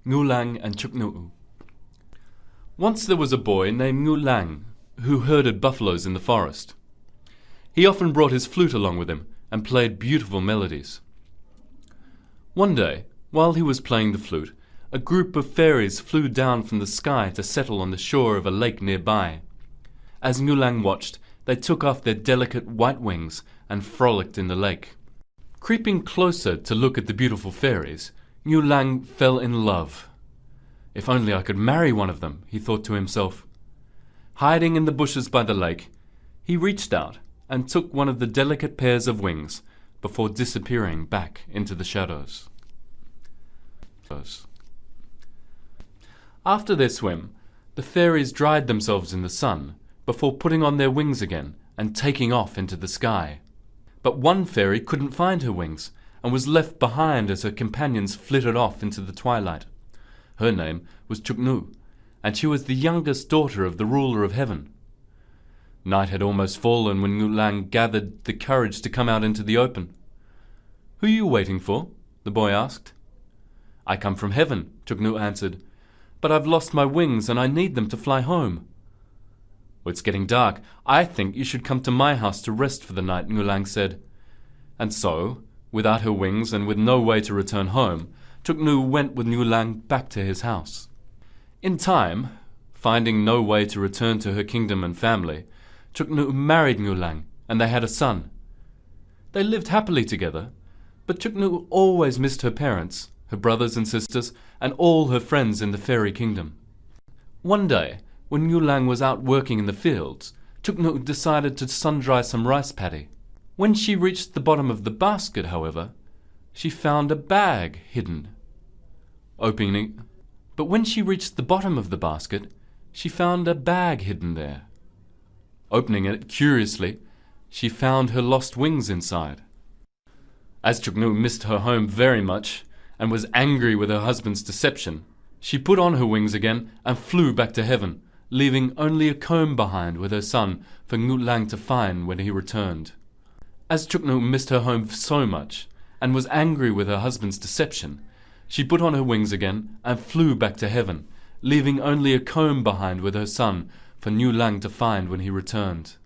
Ngưu Lang and Chức Ngưu. Once there was a boy named Ngưu Lang who herded buffaloes in the forest. He often brought his flute along with him and played beautiful melodies. One day, while he was playing the flute, a group of fairies flew down from the sky to settle on the shore of a lake nearby. As Ngưu Lang watched, they took off their delicate white wings and frolicked in the lake. Creeping closer to look at the beautiful fairies, Ngưu Lang fell in love. If only I could marry one of them, he thought to himself. Hiding in the bushes by the lake, he reached out and took one of the delicate pairs of wings before disappearing back into the shadows. After their swim, the fairies dried themselves in the sun before putting on their wings again and taking off into the sky. But one fairy couldn't find her wings and was left behind as her companions flitted off into the twilight. Her name was Chức Ngưu, and she was the youngest daughter of the ruler of heaven. Night had almost fallen when Ngưu Lang gathered the courage to come out into the open. "Who are you waiting for?" the boy asked. "I come from heaven," Chức Ngưu answered, "but I've lost my wings and I need them to fly home." "Well, it's getting dark. I think you should come to my house to rest for the night," Ngưu Lang said. And so, without her wings and with no way to return home, Chức Ngưu went with Ngưu Lang back to his house. In time, finding no way to return to her kingdom and family, Chức Ngưu married Ngưu Lang and they had a son. They lived happily together, but Chức Ngưu always missed her parents, her brothers and sisters, and all her friends in the fairy kingdom. One day, when Ngưu Lang was out working in the fields, Chức Ngưu decided to sun-dry some rice paddy. When she reached the bottom of the basket, however, she found a bag hidden. But when she reached the bottom of the basket, she found a bag hidden there. Opening it curiously, she found her lost wings inside. As Chức Ngưu missed her home very much and was angry with her husband's deception, she put on her wings again and flew back to heaven, leaving only a comb behind with her son for Ngưu Lang to find when he returned. As Chức Ngưu missed her home so much and was angry with her husband's deception, she put on her wings again and flew back to heaven, leaving only a comb behind with her son for Ngưu Lang to find when he returned.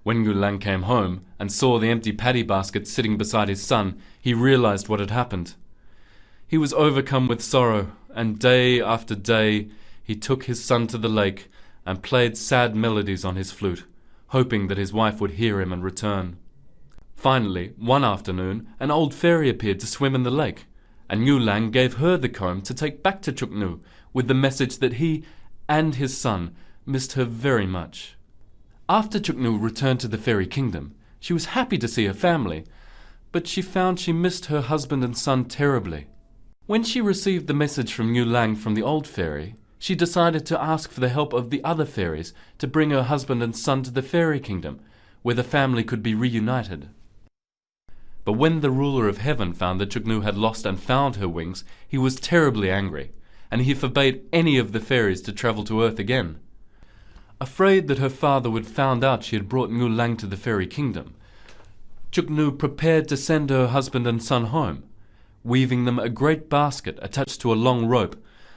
When Ngưu Lang came home and saw the empty paddy basket sitting beside his son, he realized what had happened. He was overcome with sorrow, and day after day he took his son to the lake and played sad melodies on his flute, hoping that his wife would hear him and return. Finally, one afternoon, an old fairy appeared to swim in the lake, and Ngưu Lang gave her the comb to take back to Chức Ngưu with the message that he and his son missed her very much. After Chức Ngưu returned to the fairy kingdom, she was happy to see her family, but she found she missed her husband and son terribly. When she received the message from Ngưu Lang from the old fairy, she decided to ask for the help of the other fairies to bring her husband and son to the fairy kingdom, where the family could be reunited. But when the ruler of heaven found that Chức Ngưu had lost and found her wings, he was terribly angry, and he forbade any of the fairies to travel to earth again. Afraid that her father would find out she had brought Ngưu Lang to the fairy kingdom, Chức Ngưu prepared to send her husband and son home, weaving them a great basket attached to a long rope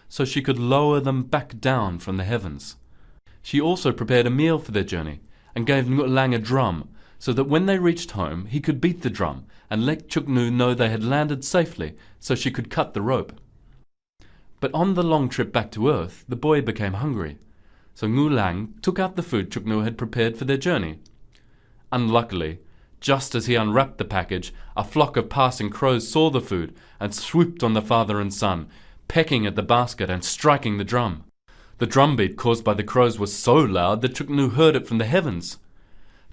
so she could lower them back down from the heavens. She also prepared a meal for their journey and gave Ngưu Lang a drum so that when they reached home he could beat the drum and let Chức Ngưu know they had landed safely so she could cut the rope. But on the long trip back to earth, the boy became hungry, so Ngưu Lang took out the food Chức Ngưu had prepared for their journey. Unluckily, just as he unwrapped the package, a flock of passing crows saw the food and swooped on the father and son, pecking at the basket and striking the drum. The drumbeat caused by the crows was so loud that Chức Ngưu heard it from the heavens.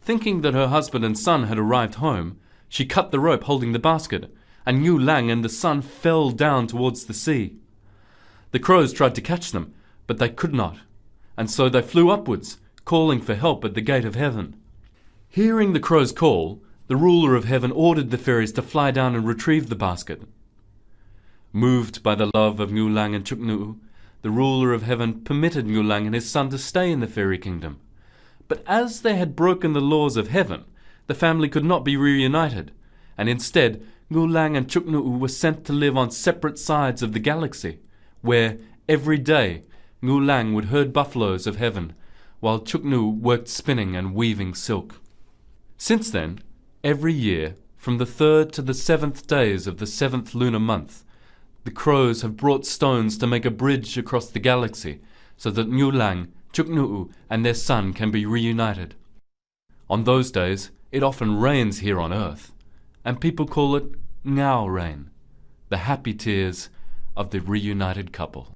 Thinking that her husband and son had arrived home, she cut the rope holding the basket, and Ngưu Lang and the son fell down towards the sea. The crows tried to catch them, but they could not, and so they flew upwards, calling for help at the gate of heaven. Hearing the crows call, the ruler of heaven ordered the fairies to fly down and retrieve the basket. Moved by the love of Ngưu Lang and Chức Ngưu, the ruler of heaven permitted Ngưu Lang and his son to stay in the fairy kingdom. But as they had broken the laws of heaven, the family could not be reunited, and instead Ngưu Lang and Chức Ngưu were sent to live on separate sides of the galaxy, where every day Ngưu Lang would herd buffaloes of heaven, while Chức Ngưu worked spinning and weaving silk. Since then, every year, from the 3rd to the 7th days of the 7th lunar month, the crows have brought stones to make a bridge across the galaxy so that Ngưu Lang, Chức Ngưu, and their son can be reunited. On those days, it often rains here on Earth, and people call it Ngao rain, the happy tears of the reunited couple.